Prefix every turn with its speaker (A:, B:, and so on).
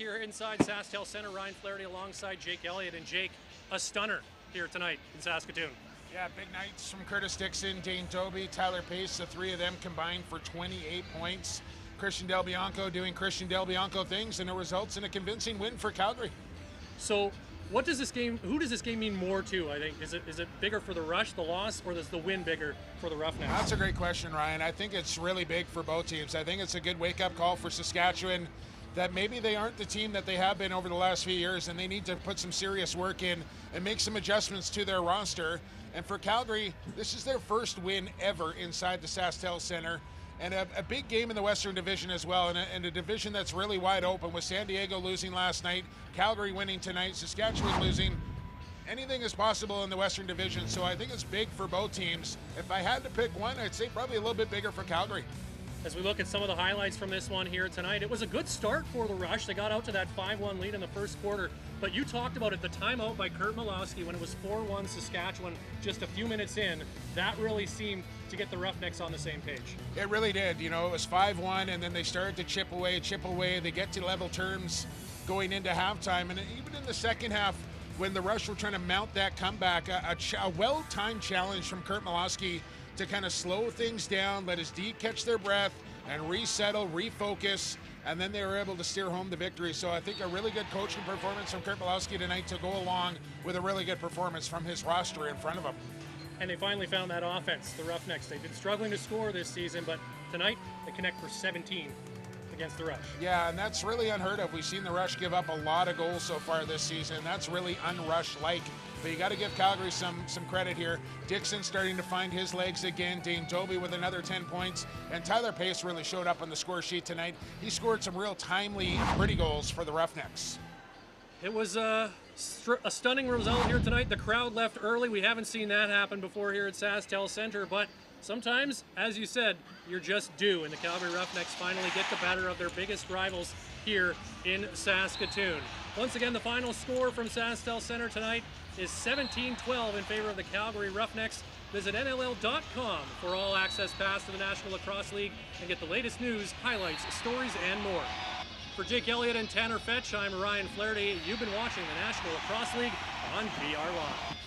A: here inside SaskTel Center. Ryan Flaherty alongside Jake Elliott. And Jake, a stunner here tonight in Saskatoon.
B: Yeah, big nights from Curtis Dixon, Dane Doby, Tyler Pace, the three of them combined for 28 points. Christian Del Bianco doing Christian Del Bianco things, and it results in a convincing win for Calgary.
A: So what does this game, who does this game mean more to, I think? Is it bigger for the Rush, the loss, or is the win bigger for the Roughnecks?
B: That's a great question, Ryan. I think it's really big for both teams. I think it's a good wake-up call for Saskatchewan that maybe they aren't the team that they have been over the last few years, and they need to put some serious work in and make some adjustments to their roster. And for Calgary, this is their first win ever inside the SaskTel Center, and a big game in the Western Division as well, and a division that's really wide open with San Diego losing last night, Calgary winning tonight, Saskatchewan losing. Anything is possible in the Western Division, so I think it's big for both teams. If I had to pick one, I'd say probably a little bit bigger for Calgary.
A: As we look at some of the highlights from this one here tonight, it was a good start for the Rush. They got out to that 5-1 lead in the first quarter, but you talked about it, the timeout by Kurt Malowski when it was 4-1 Saskatchewan just a few minutes in. That really seemed to get the Roughnecks on the same page.
B: It really did. You know, it was 5-1, and then they started to chip away. They get to level terms going into halftime, and even in the second half, when the Rush were trying to mount that comeback, a well-timed challenge from Kurt Malowski to kind of slow things down, let his D catch their breath, and resettle, refocus, and then they were able to steer home the victory. So I think a really good coaching performance from Kurt Malowski tonight to go along with a really good performance from his roster in front of him.
A: And they finally found that offense, the Roughnecks. They've been struggling to score this season, but tonight they connect for 17 against the Rush.
B: Yeah, and that's really unheard of. We've seen the Rush give up a lot of goals so far this season. That's really un-Rush-like. But you got to give Calgary some credit here. Dixon starting to find his legs again. Dane Doby with another 10 points. And Tyler Pace really showed up on the score sheet tonight. He scored some real timely, pretty goals for the Roughnecks.
A: It was a stunning result here tonight. The crowd left early. We haven't seen that happen before here at SaskTel Center, but sometimes, as you said, you're just due, and the Calgary Roughnecks finally get the better of their biggest rivals here in Saskatoon. Once again, the final score from SaskTel Center tonight is 17-12 in favor of the Calgary Roughnecks. Visit NLL.com for all access pass to the National Lacrosse League and get the latest news, highlights, stories, and more. For Jake Elliott and Tanner Fetch, I'm Ryan Flaherty. You've been watching the National Lacrosse League on VR Live.